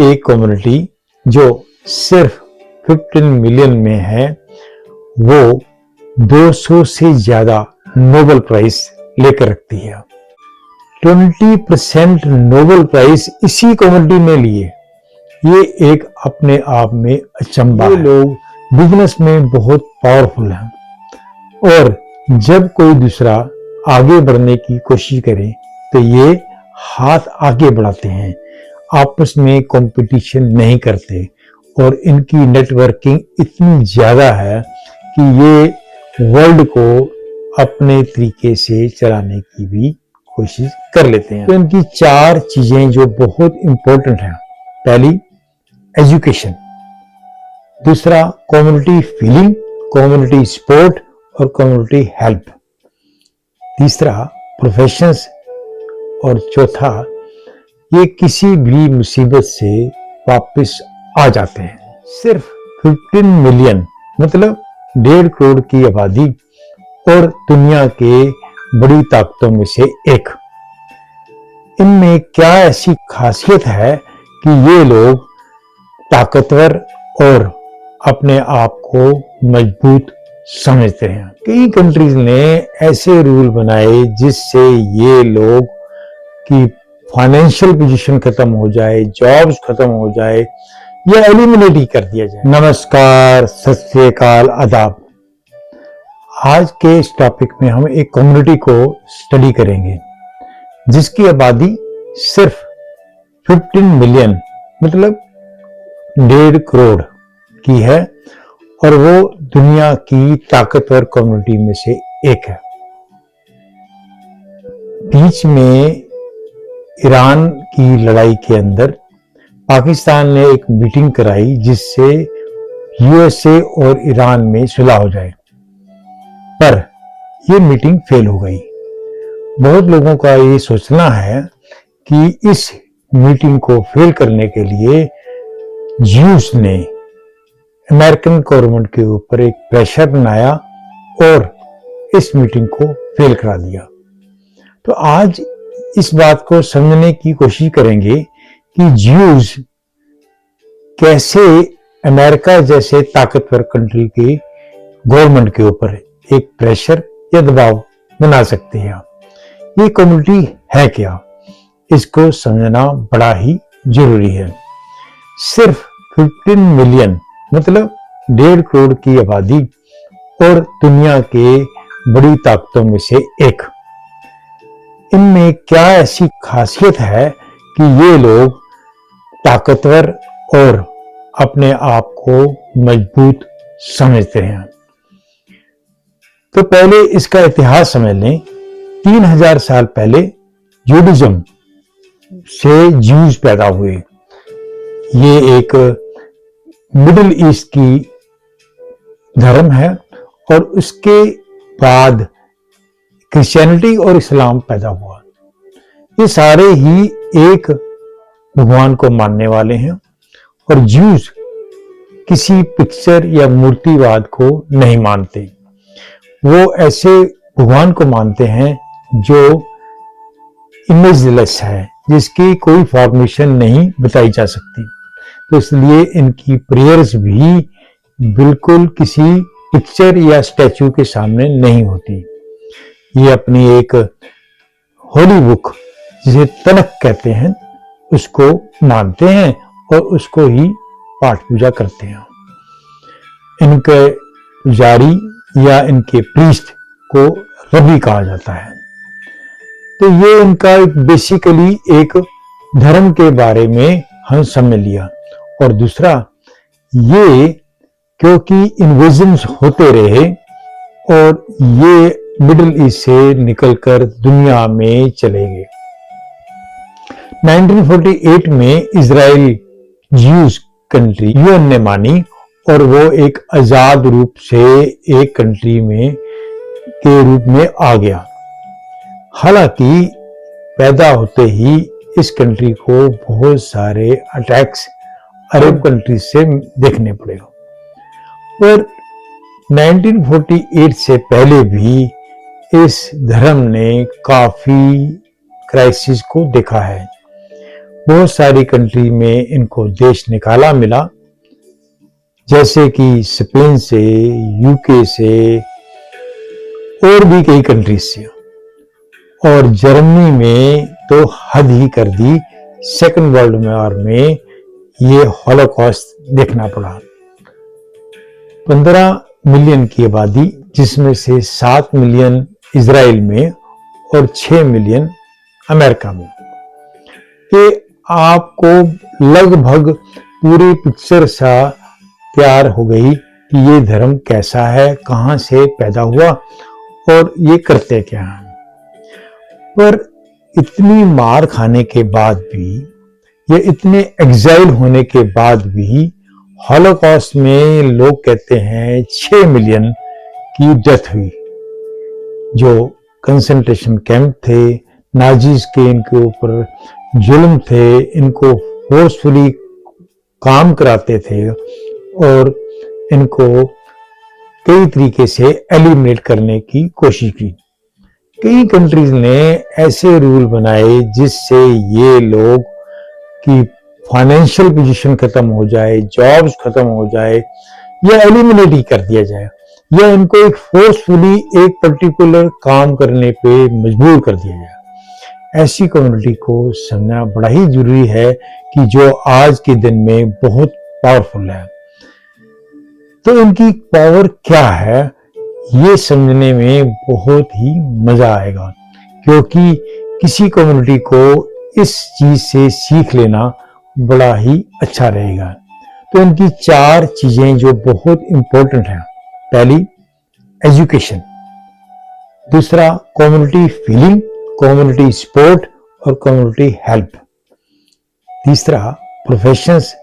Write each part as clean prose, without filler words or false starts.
एक कम्युनिटी जो सिर्फ 15 मिलियन में है वो 200 से ज्यादा नोबेल प्राइज लेकर रखती है। 20% नोबेल प्राइज इसी कम्युनिटी ने लिए। ये एक अपने आप में अचंभा है। लोग बिजनेस में बहुत पावरफुल हैं और जब कोई दूसरा आगे बढ़ने की कोशिश करे तो ये हाथ आगे बढ़ाते हैं, आपस में कंपटीशन नहीं करते और इनकी नेटवर्किंग इतनी ज्यादा है कि ये वर्ल्ड को अपने तरीके से चलाने की भी कोशिश कर लेते हैं। तो इनकी 4 चीजें जो बहुत इंपॉर्टेंट हैं। पहली एजुकेशन, दूसरा कम्युनिटी फीलिंग, कम्युनिटी सपोर्ट और कम्युनिटी हेल्प, तीसरा प्रोफेशंस और चौथा ये किसी भी मुसीबत से वापस आ जाते हैं। सिर्फ 15 मिलियन मतलब 1.5 करोड़ की आबादी और दुनिया के बड़ी ताकतों में से एक। इनमें क्या ऐसी खासियत है कि ये लोग ताकतवर और अपने आप को मजबूत समझते हैं। कई कंट्रीज ने ऐसे रूल बनाए जिससे ये लोग की फाइनेंशियल पोजीशन खत्म हो जाए, जॉब्स खत्म हो जाए या एलिमिनेट ही कर दिया जाए। नमस्कार, सत श्री अकाल, आदाब। आज के इस टॉपिक में हम एक कम्युनिटी को स्टडी करेंगे जिसकी आबादी सिर्फ 15 मिलियन मतलब 1.5 करोड़ की है और वो दुनिया की ताकतवर कम्युनिटी में से एक है। बीच में ईरान की लड़ाई के अंदर पाकिस्तान ने एक मीटिंग कराई जिससे यूएसए और ईरान में सुलह हो जाए, पर यह मीटिंग फेल हो गई। बहुत लोगों का ये सोचना है कि इस मीटिंग को फेल करने के लिए ज्यूस ने अमेरिकन गवर्नमेंट के ऊपर एक प्रेशर बनाया और इस मीटिंग को फेल करा दिया। तो आज इस बात को समझने की कोशिश करेंगे कि ज्यूस कैसे अमेरिका जैसे ताकतवर कंट्री की गवर्नमेंट के ऊपर एक प्रेशर या दबाव बना सकते हैं। ये कम्युनिटी है क्या, इसको समझना बड़ा ही जरूरी है। सिर्फ 15 मिलियन मतलब 1.5 करोड़ की आबादी और दुनिया के बड़ी ताकतों में से एक। इनमें क्या ऐसी खासियत है कि ये लोग ताकतवर और अपने आप को मजबूत समझते हैं। तो पहले इसका इतिहास समझ लें। 3000 साल पहले जूडिज्म से ज्यूज पैदा हुए। ये एक मिडिल ईस्ट की धर्म है और उसके बाद क्रिश्चियनिटी और इस्लाम पैदा हुआ। ये सारे ही एक भगवान को मानने वाले हैं और ज्यूज किसी पिक्चर या मूर्तिवाद को नहीं मानते। वो ऐसे भगवान को मानते हैं जो इमेजलेस है, जिसकी कोई फॉर्मेशन नहीं बताई जा सकती। तो इसलिए इनकी प्रेयर्स भी बिल्कुल किसी पिक्चर या स्टैचू के सामने नहीं होती। ये अपनी एक होली बुक जिसे तनक कहते हैं उसको मानते हैं और उसको ही पाठ पूजा करते हैं। इनके पुजारी या इनके प्रीस्ट को रबी कहा जाता है। तो ये इनका बेसिकली एक धर्म के बारे में हम समझ लिया। और दूसरा ये क्योंकि इन्वेजन्स होते रहे और ये मिडिल ईस्ट से निकलकर दुनिया में चले गए। 1948 में इजराइल ज्यूज कंट्री यूएन ने मानी और वो एक आजाद रूप से एक कंट्री में के रूप में आ गया। हालांकि पैदा होते ही इस कंट्री को बहुत सारे अटैक्स अरब कंट्रीज से देखने पड़े। पर 1948 से पहले भी इस धर्म ने काफी क्राइसिस को देखा है। बहुत सारी कंट्री में इनको देश निकाला मिला, जैसे कि स्पेन से, यूके से और भी कई कंट्रीज से। और जर्मनी में तो हद ही कर दी, सेकेंड वर्ल्ड वॉर में ये हॉलोकॉस्ट देखना पड़ा। 15 मिलियन की आबादी, जिसमें से 7 मिलियन इजराइल में और 6 मिलियन अमेरिका में। ये आपको लगभग पूरी पिक्चर सा तैयार हो गई कि ये धर्म कैसा है, कहां से पैदा हुआ और ये करते क्या हैं। पर इतनी मार खाने के बाद भी, ये इतने एग्जाइल होने के बाद भी, हॉलोकॉस्ट में लोग कहते हैं 6 मिलियन की डेथ हुई। जो कंसंट्रेशन कैंप थे, नाजीज के इनके ऊपर जुल्म थे, इनको फोर्सफुली काम कराते थे और इनको कई तरीके से एलिमिनेट करने की कोशिश की। कई कंट्रीज ने ऐसे रूल बनाए जिससे ये लोग की फाइनेंशियल पोजीशन खत्म हो जाए, जॉब्स खत्म हो जाए, या एलिमिनेट ही कर दिया जाए, या इनको एक फोर्सफुली एक पर्टिकुलर काम करने पे मजबूर कर दिया जाए। ऐसी कम्युनिटी को समझना बड़ा ही जरूरी है कि जो आज के दिन में बहुत पावरफुल है। तो इनकी पावर क्या है, ये समझने में बहुत ही मजा आएगा, क्योंकि किसी कम्युनिटी को इस चीज से सीख लेना बड़ा ही अच्छा रहेगा। तो इनकी 4 चीजें जो बहुत इंपॉर्टेंट हैं। पहली, एजुकेशन। दूसरा, कम्युनिटी फीलिंग, कम्युनिटी सपोर्ट और कम्युनिटी हेल्प। तीसरा, प्रोफेशंस।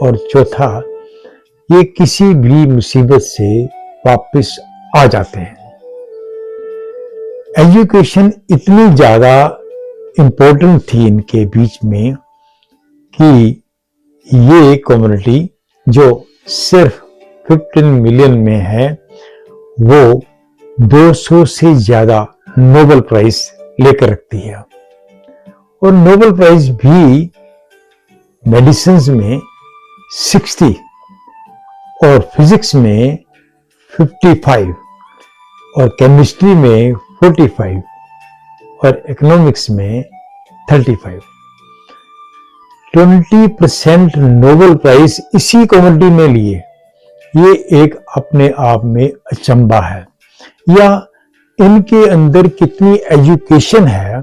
और चौथा, ये किसी भी मुसीबत से वापस आ जाते हैं। एजुकेशन इतनी ज्यादा इंपॉर्टेंट थी इनके बीच में कि ये कम्युनिटी जो सिर्फ 15 मिलियन में है, वो 200 से ज्यादा नोबेल प्राइज लेकर रखती है। और नोबेल प्राइज भी मेडिसिन में 60 और फिजिक्स में 55 और केमिस्ट्री में 45 और इकोनॉमिक्स में 35। 20% नोबेल प्राइज इसी कम्युनिटी में लिए, ये एक अपने आप में अचंभा है। या इनके अंदर कितनी एजुकेशन है,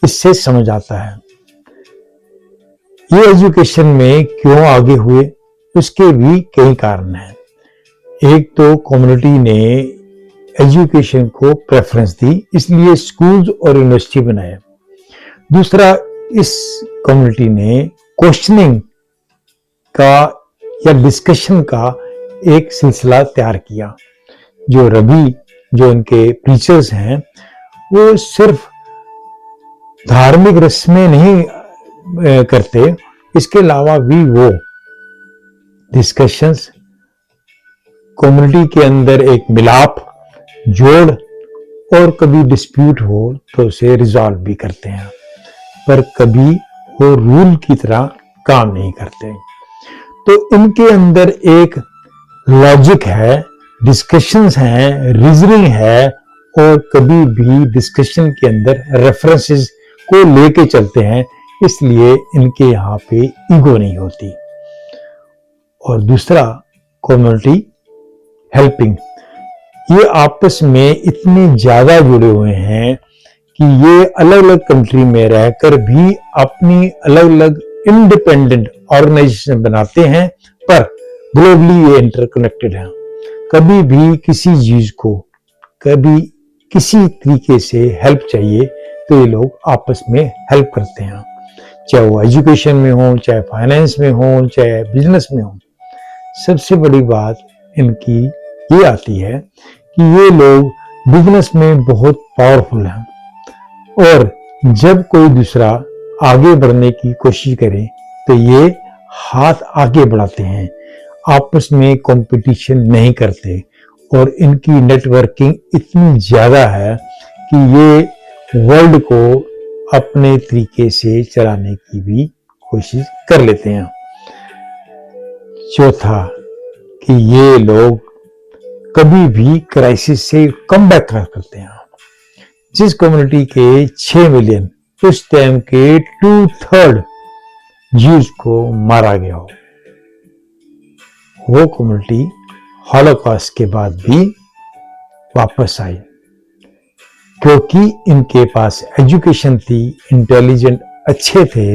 इससे समझ आता है। ये एजुकेशन में क्यों आगे हुए, उसके भी कई कारण हैं। एक तो कम्युनिटी ने एजुकेशन को प्रेफरेंस दी, इसलिए स्कूल्स और यूनिवर्सिटी बनाए। दूसरा, इस कम्युनिटी ने क्वेश्चनिंग का या डिस्कशन का एक सिलसिला तैयार किया। जो रबी, जो इनके प्रीचर्स हैं, वो सिर्फ धार्मिक रस्में नहीं करते, इसके अलावा भी वो डिस्कशंस, कम्युनिटी के अंदर एक मिलाप, जोड़, और कभी डिस्प्यूट हो तो उसे रिजॉल्व भी करते हैं, पर कभी वो रूल की तरह काम नहीं करते। तो इनके अंदर एक लॉजिक है, डिस्कशंस हैं, रीजनिंग है, और कभी भी डिस्कशन के अंदर रेफरेंसेस को लेके चलते हैं, इसलिए इनके यहाँ पे ईगो नहीं होती। और दूसरा, कम्युनिटी हेल्पिंग। ये आपस में इतने ज्यादा जुड़े हुए हैं कि ये अलग अलग कंट्री में रहकर भी अपनी अलग अलग इंडिपेंडेंट ऑर्गेनाइजेशन बनाते हैं, पर ग्लोबली ये इंटरकनेक्टेड हैं। कभी भी किसी चीज को, कभी किसी तरीके से हेल्प चाहिए तो ये लोग आपस में हेल्प करते हैं, चाहे वो एजुकेशन में हो, चाहे फाइनेंस में हो, चाहे बिजनेस में हो। सबसे बड़ी बात इनकी ये आती है कि ये लोग बिजनेस में बहुत पावरफुल हैं, और जब कोई दूसरा आगे बढ़ने की कोशिश करे तो ये हाथ आगे बढ़ाते हैं, आपस में कंपटीशन नहीं करते, और इनकी नेटवर्किंग इतनी ज्यादा है कि ये वर्ल्ड को अपने तरीके से चलाने की भी कोशिश कर लेते हैं। चौथा कि ये लोग कभी भी क्राइसिस से कम बैक करते हैं। जिस कम्युनिटी के 6 मिलियन उस टाइम के 2/3 ज्यूज को मारा गया हो, वो कम्युनिटी हॉलोकॉस्ट के बाद भी वापस आई, क्योंकि इनके पास एजुकेशन थी, इंटेलिजेंट अच्छे थे,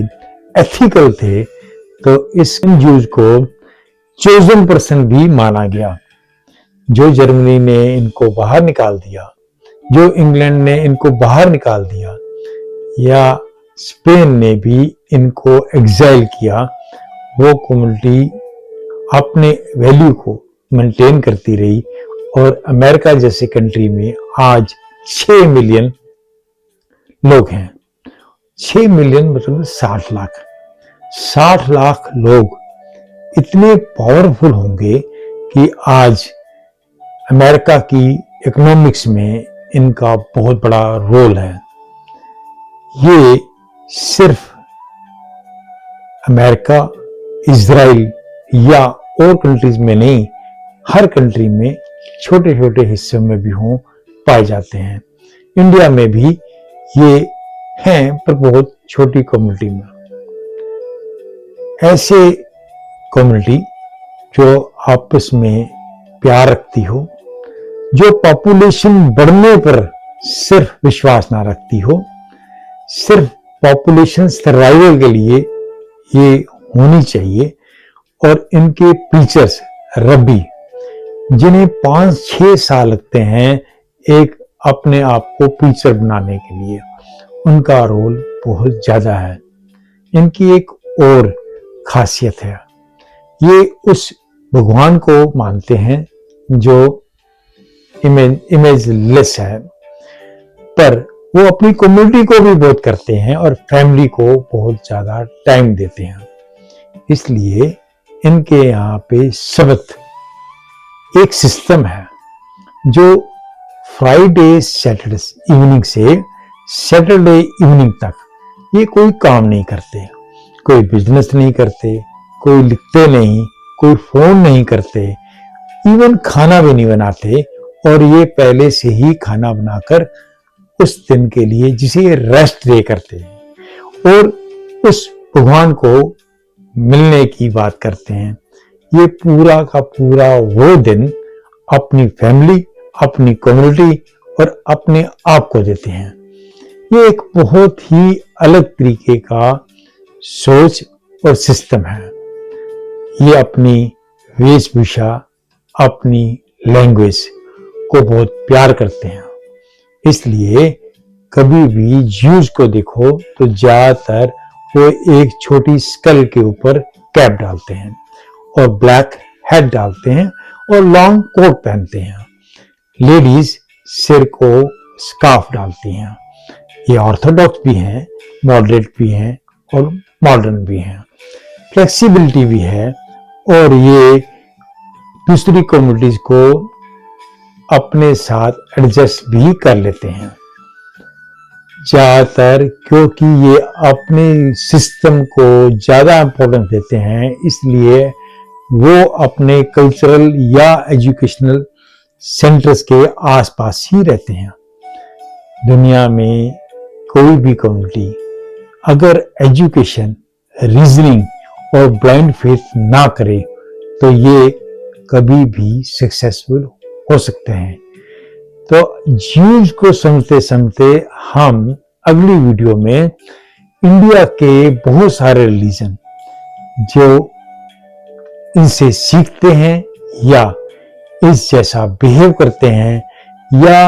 एथिकल थे। तो इस ज्यूज को चोजन पर्सन भी माना गया। जो जर्मनी ने इनको बाहर निकाल दिया, जो इंग्लैंड ने इनको बाहर निकाल दिया, या स्पेन ने भी इनको एग्जाइल किया, वो कम्युनिटी अपने वैल्यू को मेंटेन करती रही। और अमेरिका जैसे कंट्री में आज 6 मिलियन लोग हैं। 6 मिलियन मतलब 60 लाख। 60 लाख लोग इतने पावरफुल होंगे कि आज अमेरिका की इकोनॉमिक्स में इनका बहुत बड़ा रोल है। ये सिर्फ अमेरिका, इजराइल या और कंट्रीज में नहीं, हर कंट्री में छोटे छोटे हिस्सों में भी हों पाए जाते हैं। इंडिया में भी ये हैं, पर बहुत छोटी कम्युनिटी में। ऐसे कम्युनिटी जो आपस में प्यार रखती हो, जो पॉपुलेशन बढ़ने पर सिर्फ विश्वास ना रखती हो, सिर्फ पॉपुलेशन सर्वाइवल के लिए ये होनी चाहिए। और इनके टीचर्स रब्बी, जिन्हें 5-6 साल लगते हैं एक अपने आप को टीचर बनाने के लिए, उनका रोल बहुत ज्यादा है। इनकी एक और खासियत है, ये उस भगवान को मानते हैं जो इमेजलेस है, पर वो अपनी कम्युनिटी को भी बहुत करते हैं और फैमिली को बहुत ज्यादा टाइम देते हैं। इसलिए इनके यहाँ पे सबत एक सिस्टम है जो फ्राइडे सैटरडे इवनिंग से सैटरडे इवनिंग तक ये कोई काम नहीं करते, कोई बिजनेस नहीं करते, कोई लिखते नहीं, कोई फोन नहीं करते, इवन खाना भी नहीं बनाते। और ये पहले से ही खाना बनाकर उस दिन के लिए जिसे रेस्ट डे करते हैं और उस भगवान को मिलने की बात करते हैं। ये पूरा का पूरा वो दिन अपनी फैमिली, अपनी कम्युनिटी और अपने आप को देते हैं। ये एक बहुत ही अलग तरीके का सोच और सिस्टम है। ये अपनी वेशभूषा, अपनी लैंग्वेज को बहुत प्यार करते हैं। इसलिए कभी भी ज्यूज को देखो तो ज्यादातर वो एक छोटी स्कल के ऊपर कैप डालते हैं और ब्लैक हेड डालते हैं और लॉन्ग कोट पहनते हैं। लेडीज सिर को स्कार्फ डालती हैं। ये ऑर्थोडॉक्स भी हैं, मॉडरेट भी हैं और मॉडर्न भी हैं। फ्लेक्सिबिलिटी भी है और ये दूसरी कम्युनिटीज को अपने साथ एडजस्ट भी कर लेते हैं ज्यादातर, क्योंकि ये अपने सिस्टम को ज्यादा इंपॉर्टेंस देते हैं। इसलिए वो अपने कल्चरल या एजुकेशनल सेंटर्स के आसपास ही रहते हैं। दुनिया में कोई भी कम्युनिटी अगर एजुकेशन, रीजनिंग और ब्लाइंड फेथ ना करे तो ये कभी भी सक्सेसफुल हो सकते हैं। तो ज्यूज को समझते समझते हम अगली वीडियो में इंडिया के बहुत सारे रिलीजन जो इनसे सीखते हैं या इस जैसा बिहेव करते हैं या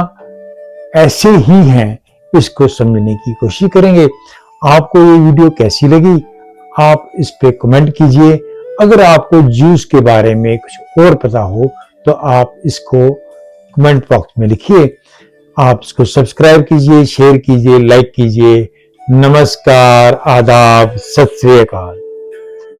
ऐसे ही हैं, इसको समझने की कोशिश करेंगे। आपको ये वीडियो कैसी लगी आप इस पे कमेंट कीजिए। अगर आपको ज्यूज के बारे में कुछ और पता हो तो आप इसको कमेंट बॉक्स में लिखिए। आप इसको सब्सक्राइब कीजिए, शेयर कीजिए, लाइक कीजिए। नमस्कार, आदाब, सत श्री अकाल।